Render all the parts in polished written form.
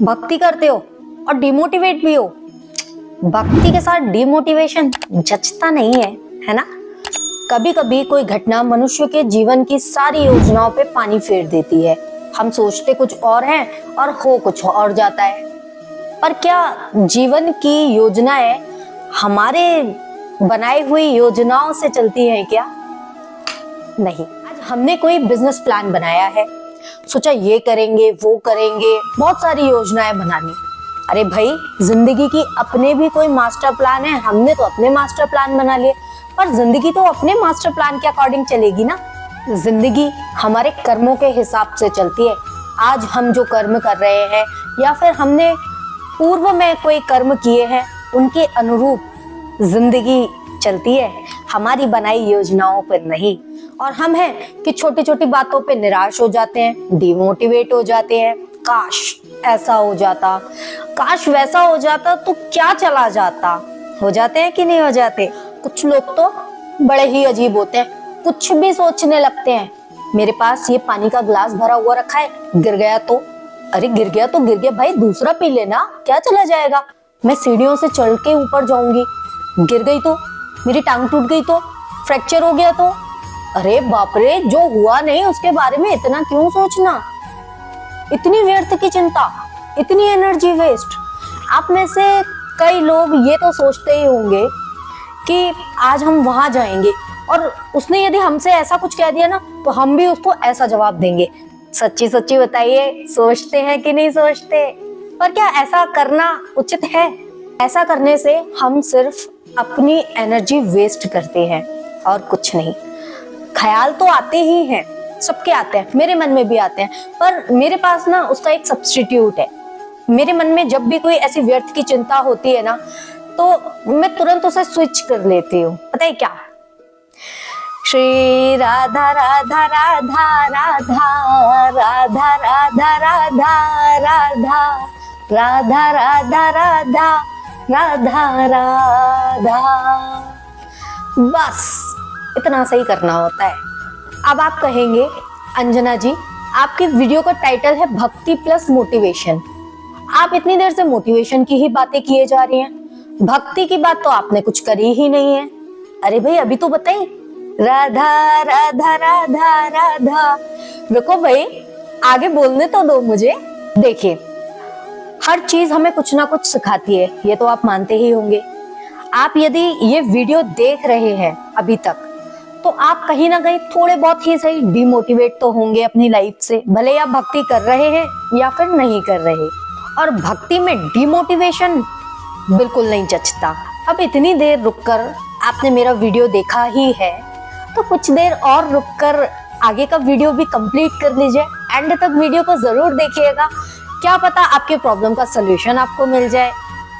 भक्ति करते हो और डिमोटिवेट भी हो। भक्ति के साथ डिमोटिवेशन जचता नहीं है ना? कभी कभी कोई घटना मनुष्य के जीवन की सारी योजनाओं पे पानी फेर देती है। हम सोचते कुछ और हैं और हो कुछ और जाता है। पर क्या जीवन की योजनाएं हमारे बनाई हुई योजनाओं से चलती हैं क्या? नहीं। आज हमने कोई बिजनेस प्लान बनाया है, सोचा ये करेंगे वो करेंगे, बहुत सारी योजनाएं बना ली। अरे भाई, जिंदगी की अपने भी कोई मास्टर प्लान है, हमने तो अपने मास्टर प्लान बना लिए, पर जिंदगी तो अपने मास्टर प्लान के अकॉर्डिंग चलेगी ना। जिंदगी हमारे कर्मों के हिसाब से चलती है। आज हम जो कर्म कर रहे हैं या फिर हमने पूर्व में कोई कर्म किए हैं, उनके अनुरूप जिंदगी चलती है, हमारी बनाई योजनाओं पर नहीं। और हम हैं कि छोटी छोटी बातों पे निराश हो जाते हैं, डिमोटिवेट हो जाते हैं। काश ऐसा हो जाता, काश वैसा हो जाता तो क्या चला जाता। हो जाते हैं कि नहीं हो जाते? कुछ लोग तो बड़े ही अजीब होते हैं, कुछ भी सोचने लगते हैं। मेरे पास ये पानी का ग्लास भरा हुआ रखा है, गिर गया तो? अरे गिर गया तो गिर गया भाई, दूसरा पी लेना, क्या चला जाएगा। मैं सीढ़ियों से चढ़ के ऊपर जाऊंगी, गिर गई तो? मेरी टांग टूट गई तो? फ्रैक्चर हो गया तो? अरे बाप रे, जो हुआ नहीं उसके बारे में इतना क्यों सोचना? इतनी व्यर्थ की चिंता, इतनी एनर्जी वेस्ट। आप में से कई लोग ये तो सोचते ही होंगे कि आज हम वहां जाएंगे और उसने यदि हमसे ऐसा कुछ कह दिया ना तो हम भी उसको ऐसा जवाब देंगे। सच्ची सच्ची बताइए, सोचते हैं कि नहीं सोचते? पर क्या ऐसा करना उचित है? ऐसा करने से हम सिर्फ अपनी एनर्जी वेस्ट करते हैं और कुछ नहीं। ख्याल तो आते ही हैं, सबके आते हैं, मेरे मन में भी आते हैं, पर मेरे पास ना उसका एक सब्स्टिट्यूट है। मेरे मन में जब भी कोई ऐसी व्यर्थ की चिंता होती है ना तो मैं तुरंत उसे स्विच कर लेती हूँ। पता है क्या? श्री राधा राधा राधा राधा राधा राधा राधा राधा राधा राधा राधा राधा राधा, बस इतना सही करना होता है। अब आप कहेंगे अंजना जी, आपकी वीडियो का टाइटल है भक्ति प्लस मोटिवेशन, आप इतनी देर से मोटिवेशन की ही बातें किए जा रही हैं, भक्ति की बात तो आपने कुछ करी ही नहीं है। अरे भाई अभी तो बताइए, राधा राधा राधा राधा। रुको भाई, आगे बोलने तो दो मुझे। देखिए, हर चीज हमें कुछ ना कुछ सिखाती है, ये तो आप मानते ही होंगे। आप यदि ये वीडियो देख रहे हैं अभी तक तो आप कहीं ना कहीं थोड़े बहुत ही सही डिमोटिवेट तो होंगे अपनी लाइफ से, भले आप भक्ति कर रहे हैं या फिर नहीं कर रहे। और भक्ति में डिमोटिवेशन बिल्कुल नहीं जचता। अब इतनी देर रुककर आपने मेरा वीडियो देखा ही है तो कुछ देर और रुककर आगे का वीडियो भी कंप्लीट कर लीजिए। एंड तक वीडियो को जरूर देखिएगा, क्या पता आपके प्रॉब्लम का सलूशन आपको मिल जाए।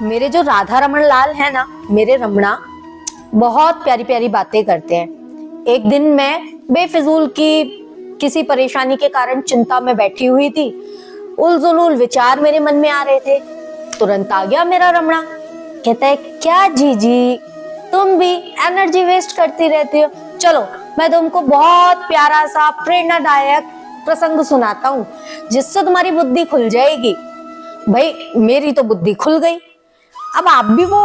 मेरे जो राधा रमन लाल है ना, मेरे रमणा, बहुत प्यारी प्यारी बातें करते हैं। एक दिन मैं बेफिजूल की किसी परेशानी के कारण चिंता में बैठी हुई थी, उलझुल विचार मेरे मन में आ रहे थे। तुरंत आ गया मेरा रमणा, कहता है क्या जीजी तुम भी एनर्जी वेस्ट करती रहती हो, चलो मैं तुमको बहुत प्यारा सा प्रेरणादायक प्रसंग सुनाता हूँ जिससे तुम्हारी बुद्धि खुल जाएगी। भाई मेरी तो बुद्धि खुल गई। अब आप भी वो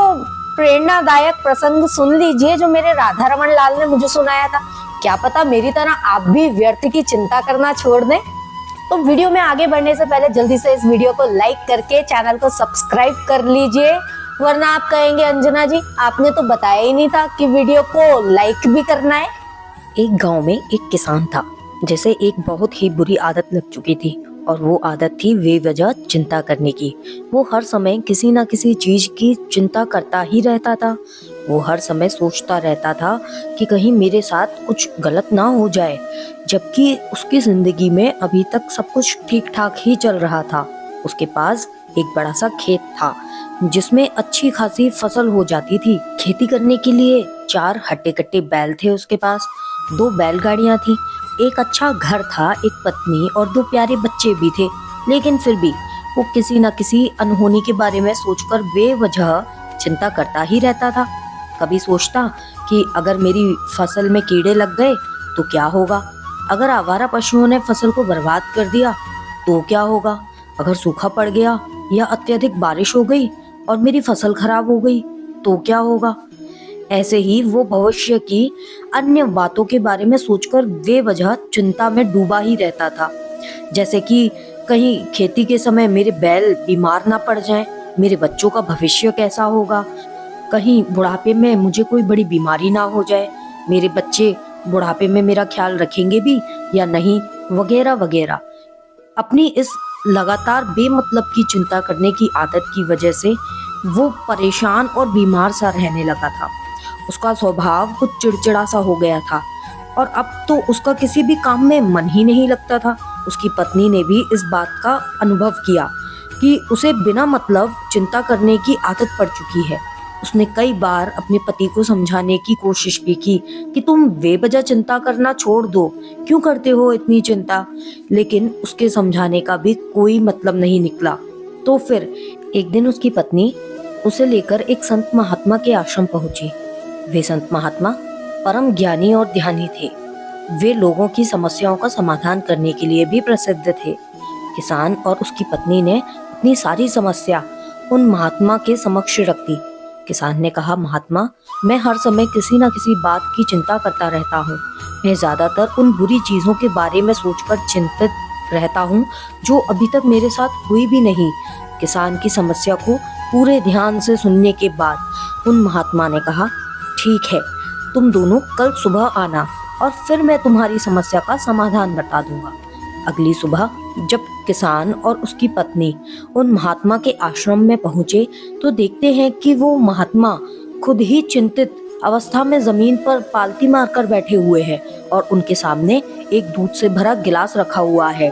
प्रेरणादायक प्रसंग सुन लीजिए जो मेरे राधा रमन लाल ने मुझे सुनाया था। क्या पता मेरी तरह आप भी व्यर्थ की चिंता करना छोड़ दें। तो वीडियो में आगे बढ़ने से पहले जल्दी से इस वीडियो को लाइक करके चैनल को सब्सक्राइब कर लीजिए, वरना आप कहेंगे अंजना जी आपने तो बताया ही नहीं था कि वीडियो को लाइक भी करना है। एक गांव में एक किसान था जिसे एक बहुत ही बुरी आदत लग चुकी थी और वो आदत थी बेवजह चिंता करने की। वो हर समय किसी ना किसी चीज की चिंता करता ही रहता था। वो हर समय सोचता रहता था कि कहीं मेरे साथ कुछ गलत ना हो जाए, जबकि उसकी जिंदगी में अभी तक सब कुछ ठीक ठाक ही चल रहा था। उसके पास एक बड़ा सा खेत था जिसमें अच्छी खासी फसल हो जाती थी। खेती करने के लिए 4 हट्टे कट्टे बैल थे उसके पास, 2 बैलगाड़ियां थी, एक अच्छा घर था, एक पत्नी और 2 प्यारे बच्चे भी थे। लेकिन फिर भी वो किसी न किसी अनहोनी के बारे में सोचकर बेवजह चिंता करता ही रहता था। कभी सोचता कि अगर मेरी फसल में कीड़े लग गए तो क्या होगा, अगर आवारा पशुओं ने फसल को बर्बाद कर दिया तो क्या होगा, अगर सूखा पड़ गया या अत्यधिक बारिश हो गई और मेरी फसल खराब हो गई तो क्या होगा। ऐसे ही वो भविष्य की अन्य बातों के बारे में सोचकर बेवजह चिंता में डूबा ही रहता था। जैसे कि कहीं खेती के समय मेरे बैल बीमार ना पड़ जाएं, मेरे बच्चों का भविष्य कैसा होगा, कहीं बुढ़ापे में मुझे कोई बड़ी बीमारी ना हो जाए, मेरे बच्चे बुढ़ापे में मेरा ख्याल रखेंगे भी या नहीं, वगैरह वगैरह। अपनी इस लगातार बेमतलब की चिंता करने की आदत की वजह से वो परेशान और बीमार सा रहने लगा था। उसका स्वभाव कुछ चिड़चिड़ा सा हो गया था और अब तो उसका किसी भी काम में मन ही नहीं लगता था। उसकी पत्नी ने भी इस बात का अनुभव किया कि उसे बिना मतलब चिंता करने की आदत पड़ चुकी है। उसने कई बार अपने पति को समझाने की कोशिश भी की कि तुम बेवजह चिंता करना छोड़ दो, क्यों करते हो इतनी चिंता, लेकिन उसके समझाने का भी कोई मतलब नहीं निकला। तो फिर एक दिन उसकी पत्नी उसे लेकर एक संत महात्मा के आश्रम पहुंची। वे संत महात्मा परम ज्ञानी और ध्यानी थे। वे लोगों की समस्याओं का समाधान करने के लिए भी प्रसिद्ध थे। किसान और उसकी पत्नी ने अपनी सारी समस्या उन महात्मा के समक्ष रख दी। किसान ने कहा, महात्मा, मैं हर समय किसी न किसी बात की चिंता करता रहता हूँ। मैं ज्यादातर उन बुरी चीजों के बारे में सोचकर चिंतित रहता हूँ जो अभी तक मेरे साथ हुई भी नहीं। किसान की समस्या को पूरे ध्यान से सुनने के बाद उन महात्मा ने कहा, ठीक है, तुम दोनों कल सुबह आना और फिर मैं तुम्हारी समस्या का समाधान बता दूंगा। अगली सुबह जब किसान और उसकी पत्नी उन महात्मा के आश्रम में पहुंचे तो देखते हैं कि वो महात्मा खुद ही चिंतित अवस्था में जमीन पर पालती मारकर बैठे हुए हैं और उनके सामने एक दूध से भरा गिलास रखा हुआ है।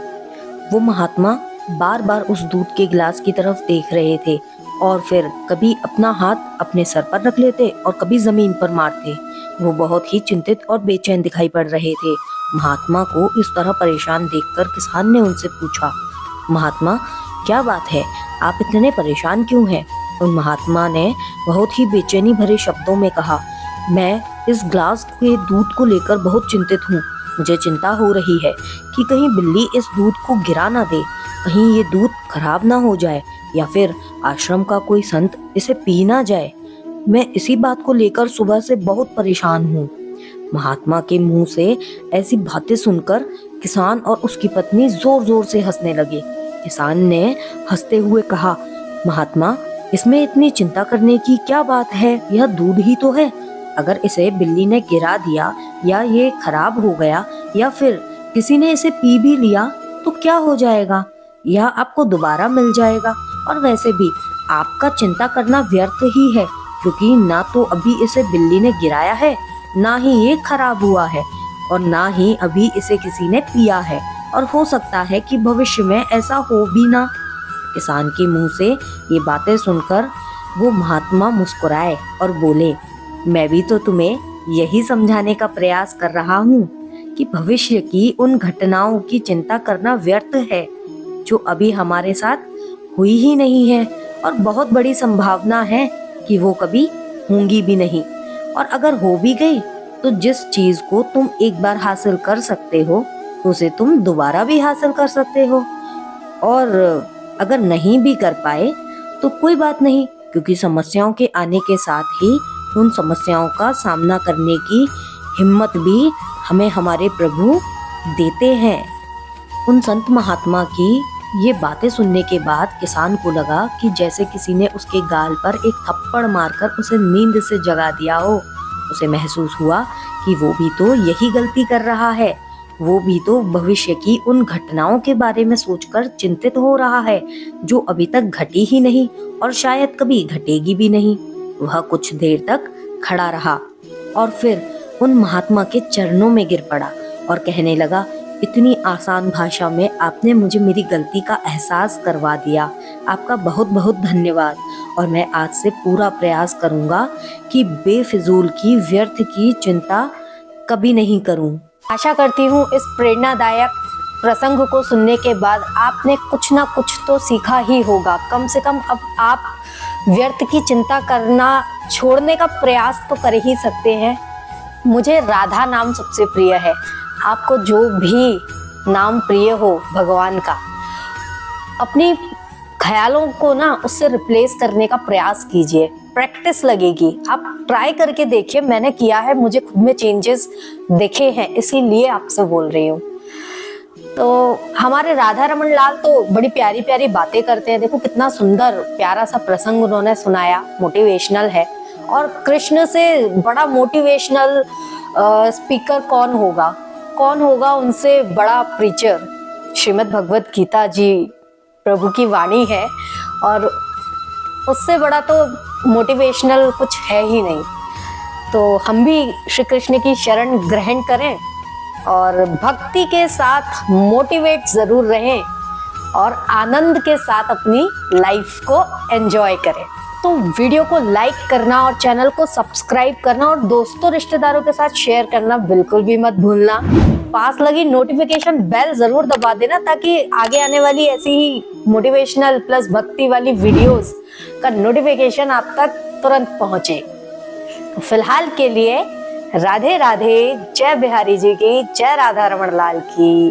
वो महात्मा बार बार उस दूध के गिलास की तरफ देख रहे थे और फिर कभी अपना हाथ अपने सर पर रख लेते और कभी जमीन पर मारते। वो बहुत ही चिंतित और बेचैन दिखाई पड़ रहे थे। महात्मा को इस तरह परेशान देखकर किसान ने उनसे पूछा, महात्मा, क्या बात है, आप इतने परेशान क्यों हैं? उन महात्मा ने बहुत ही बेचैनी भरे शब्दों में कहा, मैं इस ग्लास के दूध को लेकर बहुत चिंतित हूँ। मुझे चिंता हो रही है कि कहीं बिल्ली इस दूध को गिरा ना दे, कहीं ये दूध खराब ना हो जाए या फिर आश्रम का कोई संत इसे पी ना जाए। मैं इसी बात को लेकर सुबह से बहुत परेशान हूँ। महात्मा के मुंह से ऐसी बातें सुनकर किसान और उसकी पत्नी जोर जोर से हंसने लगे। किसान ने हंसते हुए कहा, महात्मा, इसमें इतनी चिंता करने की क्या बात है, यह दूध ही तो है। अगर इसे बिल्ली ने गिरा दिया या ये खराब हो गया या फिर किसी ने इसे पी भी लिया तो क्या हो जाएगा, यह आपको दोबारा मिल जाएगा। और वैसे भी आपका चिंता करना व्यर्थ ही है, क्योंकि ना तो अभी इसे बिल्ली ने गिराया है, ना ही ये खराब हुआ है और ना ही अभी इसे किसी ने पिया है, और हो सकता है कि भविष्य में ऐसा हो भी ना। किसान के मुंह से ये बातें सुनकर वो महात्मा मुस्कुराए और बोले, मैं भी तो तुम्हें यही समझाने का प्रयास कर रहा हूँ कि भविष्य की उन घटनाओं की चिंता करना व्यर्थ है जो अभी हमारे साथ हुई ही नहीं है और बहुत बड़ी संभावना है कि वो कभी होंगी भी नहीं। और अगर हो भी गई तो जिस चीज को तुम एक बार हासिल कर सकते हो उसे तुम दोबारा भी हासिल कर सकते हो, और अगर नहीं भी कर पाए तो कोई बात नहीं, क्योंकि समस्याओं के आने के साथ ही उन समस्याओं का सामना करने की हिम्मत भी हमें हमारे प्रभु देते हैं। उन संत महात्मा की ये बातें सुनने के बाद किसान को लगा कि जैसे किसी ने उसके गाल पर एक थप्पड़ मारकर उसे नींद से जगा दिया हो। उसे महसूस हुआ कि वो भी तो यही गलती कर रहा है, वो भी तो भविष्य की उन घटनाओं के बारे में सोचकर चिंतित हो रहा है जो अभी तक घटी ही नहीं और शायद कभी घटेगी भी नहीं। वह कुछ देर तक खड़ा रहा और फिर उन महात्मा के चरणों में गिर पड़ा और कहने लगा, इतनी आसान भाषा में आपने मुझे मेरी गलती का एहसास करवा दिया, आपका बहुत बहुत धन्यवाद। और मैं आज से पूरा प्रयास करूंगा कि बेफिजूल की व्यर्थ की चिंता कभी नहीं करूं। आशा करती हूँ इस प्रेरणादायक प्रसंग को सुनने के बाद आपने कुछ ना कुछ तो सीखा ही होगा। कम से कम अब आप व्यर्थ की चिंता करना छोड़ने का प्रयास तो कर ही सकते हैं। मुझे राधा नाम सबसे प्रिय है। आपको जो भी नाम प्रिय हो भगवान का, अपनी ख्यालों को ना उससे रिप्लेस करने का प्रयास कीजिए। प्रैक्टिस लगेगी, आप ट्राई करके देखिए। मैंने किया है, मुझे खुद में चेंजेस दिखे हैं, इसीलिए आपसे बोल रही हूँ। तो हमारे राधा रमन लाल तो बड़ी प्यारी प्यारी बातें करते हैं। देखो कितना सुंदर प्यारा सा प्रसंग उन्होंने सुनाया, मोटिवेशनल है। और कृष्ण से बड़ा मोटिवेशनल स्पीकर कौन होगा उनसे बड़ा प्रीचर। श्रीमद् भगवत गीता जी प्रभु की वाणी है, और उससे बड़ा तो मोटिवेशनल कुछ है ही नहीं। तो हम भी श्री कृष्ण की शरण ग्रहण करें और भक्ति के साथ मोटिवेट जरूर रहें और आनंद के साथ अपनी लाइफ को एंजॉय करें। तो वीडियो को लाइक करना और चैनल को सब्सक्राइब करना और दोस्तों रिश्तेदारों के साथ शेयर करना बिल्कुल भी मत भूलना। पास लगी नोटिफिकेशन बेल जरूर दबा देना, ताकि आगे आने वाली ऐसी ही मोटिवेशनल प्लस भक्ति वाली वीडियोस का नोटिफिकेशन आप तक तुरंत पहुंचे। तो फिलहाल के लिए राधे राधे, जय बिहारी जी की, जय राधा रमन लाल की।